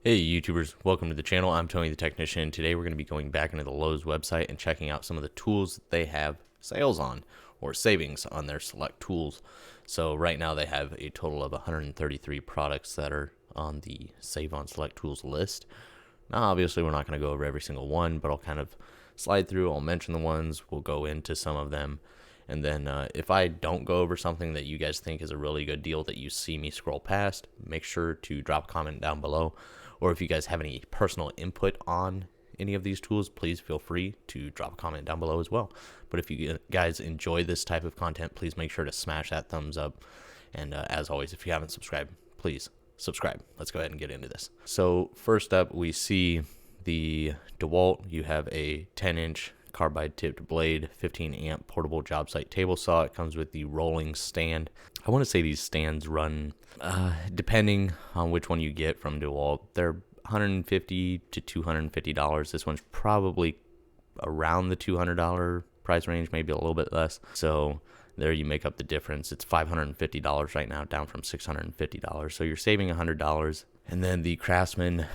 Hey YouTubers, welcome to the channel. I'm Tony the Technician. Today we're going to be going back into the Lowe's website and checking out some of the tools that they have sales on or savings on their select tools. So right now they have a total of 133 products that are on the Save on Select Tools list. Now obviously we're not going to go over every single one, but I'll kind of slide through. I'll mention the ones, we'll go into some of them. And then if I don't go over something that you guys think is a really good deal that you see me scroll past, make sure to drop a comment down below. Or if you guys have any personal input on any of these tools, please feel free to drop a comment down below as well. But if you guys enjoy this type of content, please make sure to smash that thumbs up. And as always, if you haven't subscribed, please subscribe. Let's go ahead and get into this. So first up, we see the DeWalt. You have a 10-inch carbide tipped blade, 15 amp portable job site table saw. It comes with the rolling stand. I want to say these stands run, depending on which one you get from DeWalt, they're $150 to $250. This one's probably around the $200 price range, maybe a little bit less. So there you make up the difference. It's $550 right now, down from $650. So you're saving $100. And then the Craftsman,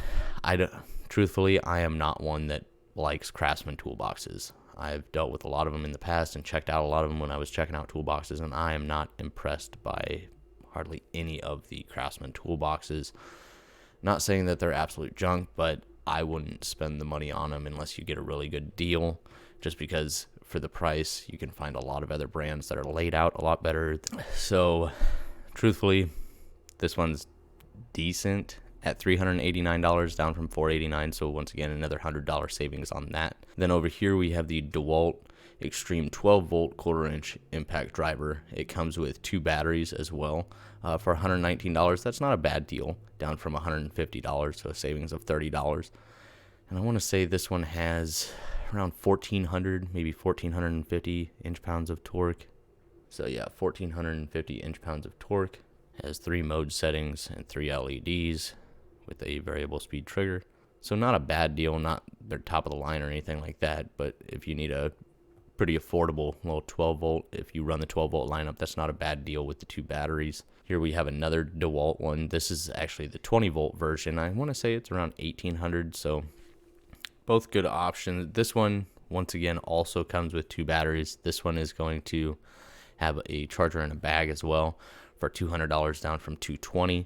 truthfully, I am not one that likes Craftsman toolboxes. I've dealt with a lot of them in the past and checked out a lot of them when I was checking out toolboxes, and I am not impressed by hardly any of the Craftsman toolboxes. Not saying that they're absolute junk, but I wouldn't spend the money on them unless you get a really good deal, just because for the price you can find a lot of other brands that are laid out a lot better. So truthfully, this one's decent at $389, down from $489. So once again, another $100 savings on that. Then over here we have the DeWalt Extreme 12 volt quarter-inch impact driver. It comes with two batteries as well. For $119, that's not a bad deal, down from $150, so a savings of $30. And I want to say this one has around 1,400, maybe 1,450 inch-pounds of torque. So yeah, 1,450 inch-pounds of torque. Has 3 mode settings and 3 LEDs with a variable speed trigger. So not a bad deal, not their top of the line or anything like that, but if you need a pretty affordable little 12 volt, if you run the 12 volt lineup, that's not a bad deal with the 2 batteries. Here we have another DeWalt one. This is actually the 20 volt version. I want to say it's around 1,800, so both good options. This one, once again, also comes with 2 batteries. This one is going to have a charger in a bag as well for $200, down from $220.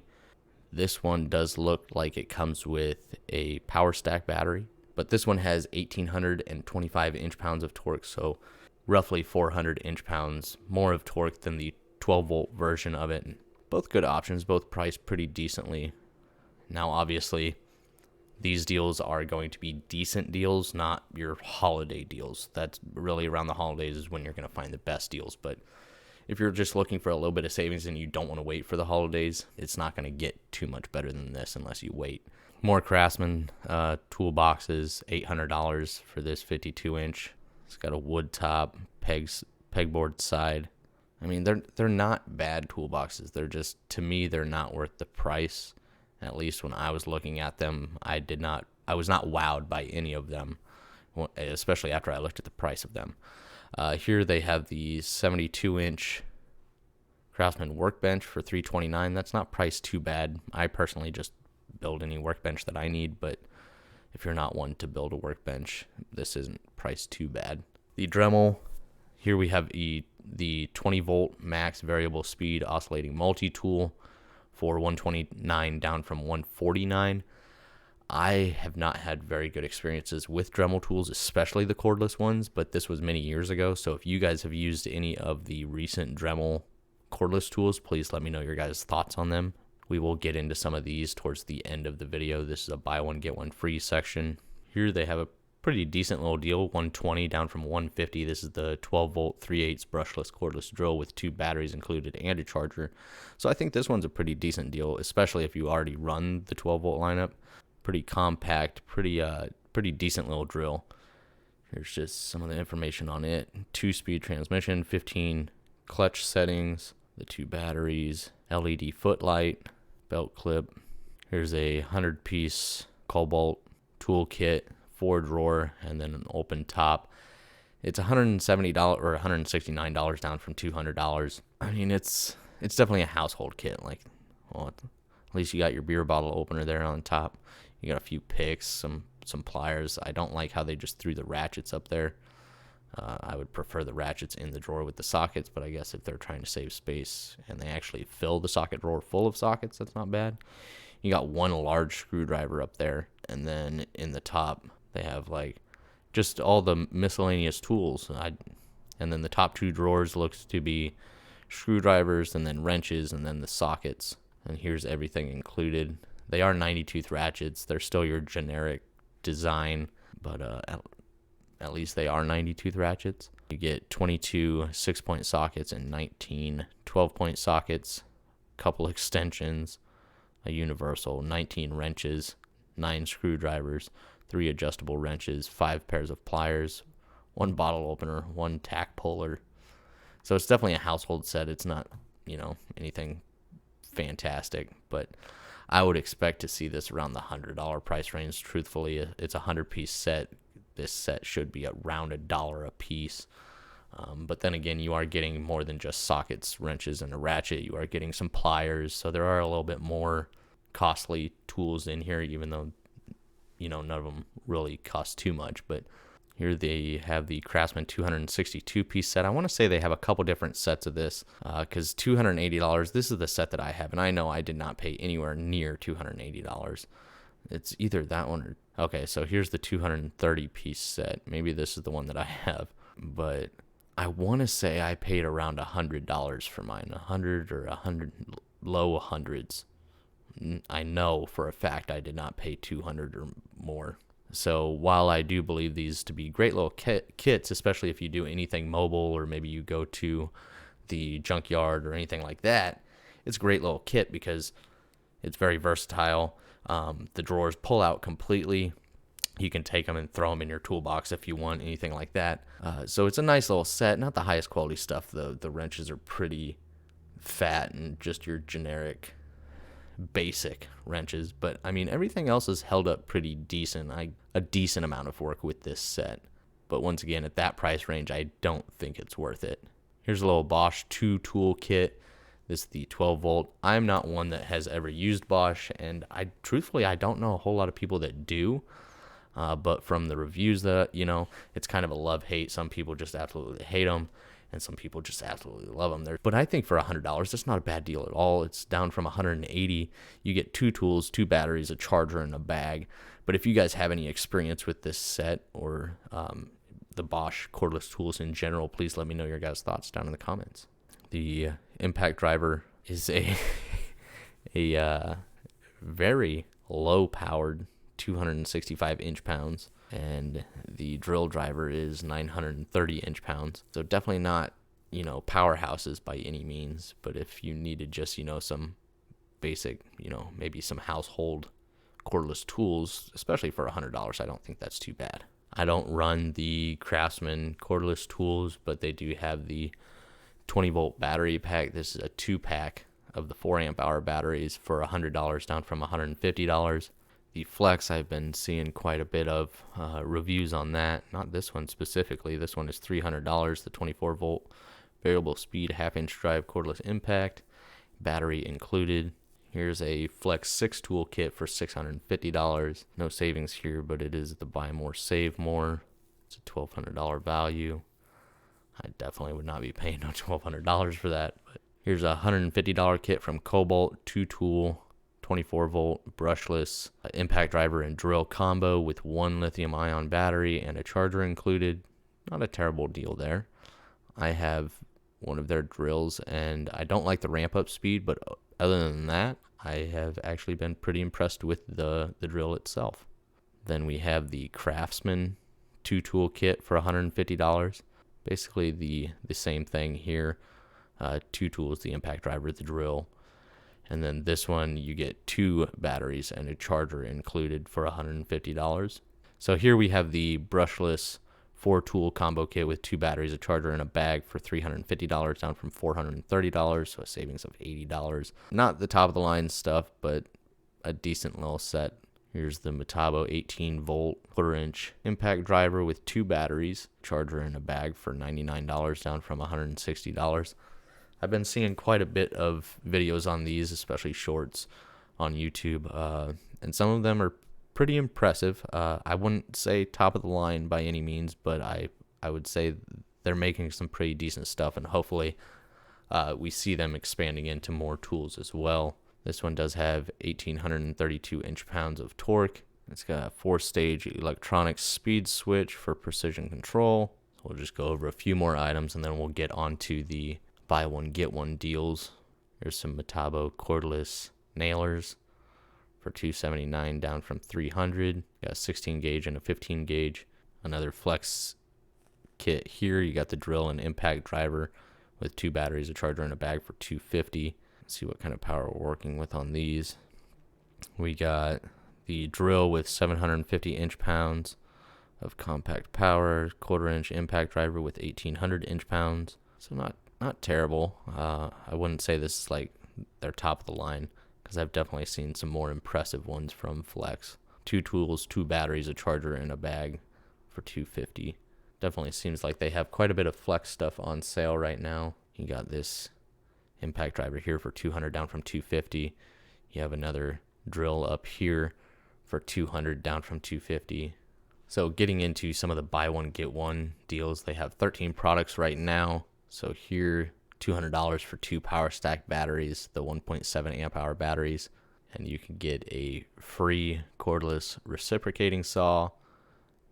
This one does look like it comes with a power stack battery, but this one has 1,825 inch-pounds of torque, so roughly 400 inch-pounds more of torque than the 12 volt version of it. Both good options, both priced pretty decently. Now obviously these deals are going to be decent deals, not your holiday deals. That's really around the holidays is when you're going to find the best deals, but if you're just looking for a little bit of savings and you don't want to wait for the holidays, it's not going to get too much better than this unless you wait. More Craftsman toolboxes, $800 for this 52-inch. It's got a wood top, pegboard side. I mean, they're not bad toolboxes. They're just, to me, they're not worth the price. At least when I was looking at them, I was not wowed by any of them, especially after I looked at the price of them. Here they have the 72-inch Craftsman workbench for $329. That's not priced too bad. I personally just build any workbench that I need, but if you're not one to build a workbench, this isn't priced too bad. The Dremel, here we have the 20 volt max variable speed oscillating multi-tool for $129, down from $149. I have not had very good experiences with Dremel tools, especially the cordless ones, but this was many years ago. So if you guys have used any of the recent Dremel cordless tools, please let me know your guys' thoughts on them. We will get into some of these towards the end of the video. This is a buy one, get one free section. Here they have a pretty decent little deal, $120 down from $150. This is the 12 volt 3/8 brushless cordless drill with 2 batteries included and a charger. So I think this one's a pretty decent deal, especially if you already run the 12 volt lineup. Pretty compact, pretty decent little drill. Here's just some of the information on it. 2-speed transmission, 15 clutch settings, the 2 batteries, LED footlight, belt clip. Here's a 100-piece Cobalt tool kit, 4-drawer, and then an open top. It's $170 or $169, down from $200. I mean, it's definitely a household kit. Like, well, at least you got your beer bottle opener there on top. You got a few picks, some pliers. I don't like how they just threw the ratchets up there. I would prefer the ratchets in the drawer with the sockets, but I guess if they're trying to save space and they actually fill the socket drawer full of sockets, that's not bad. You got one large screwdriver up there, and then in the top they have like just all the miscellaneous tools. And then the top two drawers looks to be screwdrivers and then wrenches and then the sockets. And here's everything included. They are 90-tooth ratchets. They're still your generic design, but at least they are 90-tooth ratchets. You get 22 6-point sockets and 19 12-point sockets, couple extensions, a universal, 19 wrenches, 9 screwdrivers, 3 adjustable wrenches, 5 pairs of pliers, 1 bottle opener, 1 tack puller. So it's definitely a household set. It's not, anything fantastic, but I would expect to see this around the $100 price range. Truthfully, it's a 100-piece set. This set should be around $1 a piece. But then again, you are getting more than just sockets, wrenches, and a ratchet. You are getting some pliers, so there are a little bit more costly tools in here, even though, none of them really cost too much. But here they have the Craftsman 262-piece set. I want to say they have a couple different sets of this because $280, this is the set that I have, and I know I did not pay anywhere near $280. It's either that one or... Okay, so here's the 230-piece set. Maybe this is the one that I have, but I want to say I paid around $100 for mine, 100 or 100, low hundreds. I know for a fact I did not pay 200 or more. So while I do believe these to be great little kits, especially if you do anything mobile or maybe you go to the junkyard or anything like that, it's a great little kit because it's very versatile. The drawers pull out completely. You can take them and throw them in your toolbox if you want, anything like that. So it's a nice little set. Not the highest quality stuff. The wrenches are pretty fat and just your generic basic wrenches. But, I mean, everything else is held up pretty decent. A decent amount of work with this set. But once again, at that price range, I don't think it's worth it. Here's a little Bosch 2-tool kit. This is the 12-volt. I'm not one that has ever used Bosch, and truthfully, I don't know a whole lot of people that do. But from the reviews that, it's kind of a love-hate. Some people just absolutely hate them, and some people just absolutely love them. But I think for $100, that's not a bad deal at all. It's down from $180. You get 2 tools, 2 batteries, a charger, and a bag. But if you guys have any experience with this set or the Bosch cordless tools in general, please let me know your guys' thoughts down in the comments. The impact driver is a very low-powered 265 inch-pounds, and the drill driver is 930 inch-pounds. So definitely not, powerhouses by any means, but if you needed just, some basic, maybe some household cordless tools, especially for $100, I don't think that's too bad. I don't run the Craftsman cordless tools, but they do have the 20-volt battery pack. This is a 2-pack of the 4-amp-hour batteries for $100, down from $150. The Flex, I've been seeing quite a bit of reviews on that. Not this one specifically. This one is $300, the 24-volt variable speed half-inch drive cordless impact, battery included. Here's a Flex 6-tool kit for $650. No savings here, but it is the buy more, save more. It's a $1,200 value. I definitely would not be paying no $1,200 for that. But here's a $150 kit from Cobalt, 2-tool, 24-volt, brushless, impact driver and drill combo with 1 lithium-ion battery and a charger included. Not a terrible deal there. I have one of their drills, and I don't like the ramp-up speed, but other than that, I have actually been pretty impressed with the drill itself. Then we have the Craftsman 2-tool kit for $150. Basically the same thing here. 2 tools, the impact driver, the drill. And then this one, you get 2 batteries and a charger included for $150. So here we have the brushless 4-tool combo kit with 2 batteries, a charger, and a bag for $350, down from $430, so a savings of $80. Not the top-of-the-line stuff, but a decent little set. Here's the Metabo 18-volt quarter-inch impact driver with 2 batteries, charger, and a bag for $99, down from $160. I've been seeing quite a bit of videos on these, especially shorts on YouTube, and some of them are pretty impressive. I wouldn't say top of the line by any means, but I would say they're making some pretty decent stuff, and hopefully we see them expanding into more tools as well. This one does have 1,832 inch-pounds of torque. It's got a 4-stage electronic speed switch for precision control. We'll just go over a few more items, and then we'll get on to the buy one, get one deals. There's some Metabo cordless nailers for $279, down from $300. Got a 16 gauge and a 15 gauge. Another flex kit here. You got the drill and impact driver with 2 batteries, a charger, and a bag for $250. Let's see what kind of power we're working with on these. We got the drill with 750 inch-pounds of compact power, 1/4 inch impact driver with 1,800 inch-pounds. So not terrible. I wouldn't say this is like their top of the line, because I've definitely seen some more impressive ones from Flex. 2 tools, 2 batteries, a charger, and a bag for $250. Definitely seems like they have quite a bit of Flex stuff on sale right now. You got this impact driver here for $200, down from $250. You have another drill up here for $200, down from $250. So getting into some of the buy one get one deals, they have 13 products right now. So here, $200 for 2 power stack batteries, the 1.7 amp hour batteries, and you can get a free cordless reciprocating saw,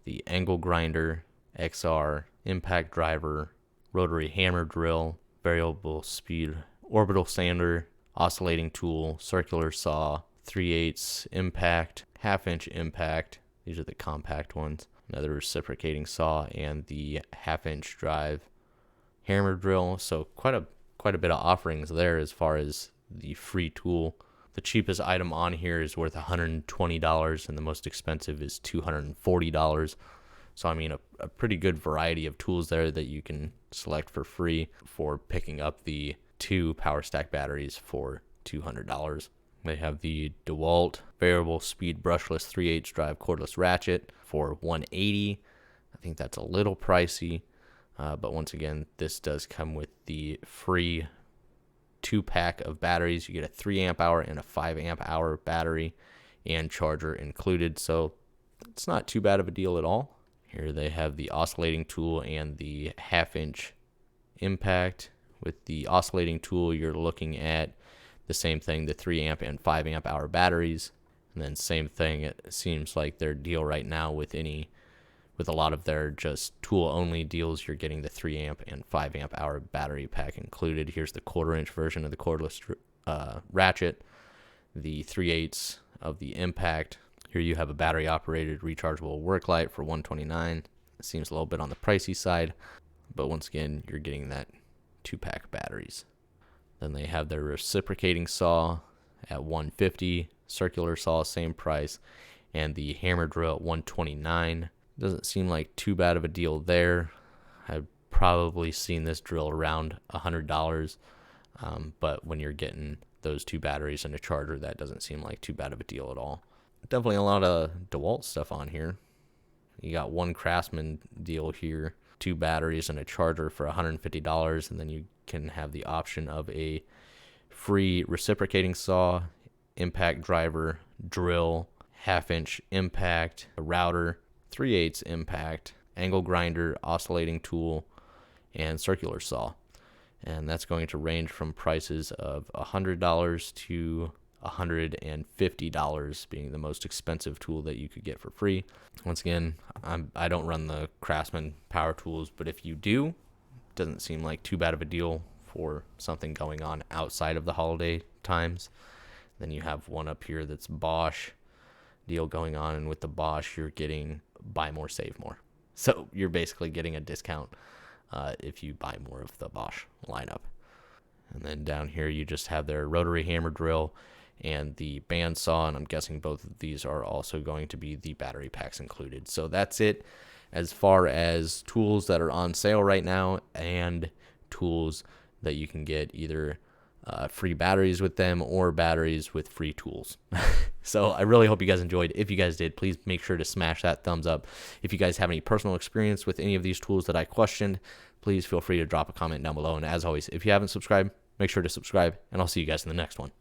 the angle grinder, XR, impact driver, rotary hammer drill, variable speed orbital sander, oscillating tool, circular saw, 3/8 impact, 1/2 inch impact. These are the compact ones. Another reciprocating saw, and the 1/2 inch drive hammer drill. So quite a bit of offerings there as far as the free tool. The cheapest item on here is worth $120, and the most expensive is $240. So I mean, a pretty good variety of tools there that you can select for free for picking up the 2 power stack batteries for $200. They have the DeWalt variable speed brushless 3/8 drive cordless ratchet for $180. I think that's a little pricey, but once again, this does come with the free 2-pack of batteries. You get a 3 amp hour and a 5 amp hour battery and charger included, so it's not too bad of a deal at all. Here they have the oscillating tool and the 1/2 inch impact. With the oscillating tool, you're looking at the same thing, the 3 amp and 5 amp hour batteries. And then same thing, it seems like their deal right now with a lot of their just tool only deals, you're getting the 3 amp and 5 amp hour battery pack included. Here's the 1/4 inch version of the cordless ratchet, the 3/8 of the impact. Here you have a battery operated rechargeable work light for $129. It seems a little bit on the pricey side, but once again, you're getting that 2-pack batteries. Then they have their reciprocating saw at $150, circular saw, same price, and the hammer drill at $129. Doesn't seem like too bad of a deal there. I've probably seen this drill around $100, but when you're getting those 2 batteries and a charger, that doesn't seem like too bad of a deal at all. Definitely a lot of DeWalt stuff on here. You got 1 Craftsman deal here, 2 batteries and a charger for $150, and then you can have the option of a free reciprocating saw, impact driver, drill, 1/2 inch impact, a router, 3/8 impact, angle grinder, oscillating tool, and circular saw. And that's going to range from prices of $100 to $150 being the most expensive tool that you could get for free. Once again, I don't run the Craftsman power tools, but if you do, it doesn't seem like too bad of a deal for something going on outside of the holiday times. Then you have one up here that's Bosch deal going on, and with the Bosch, you're getting buy more, save more. So you're basically getting a discount if you buy more of the Bosch lineup. And then down here, you just have their rotary hammer drill and the bandsaw, and I'm guessing both of these are also going to be the battery packs included. So that's it as far as tools that are on sale right now and tools that you can get either free batteries with them or batteries with free tools. So I really hope you guys enjoyed. If you guys did, please make sure to smash that thumbs up. If you guys have any personal experience with any of these tools that I questioned, please feel free to drop a comment down below. And as always, if you haven't subscribed, make sure to subscribe, and I'll see you guys in the next one.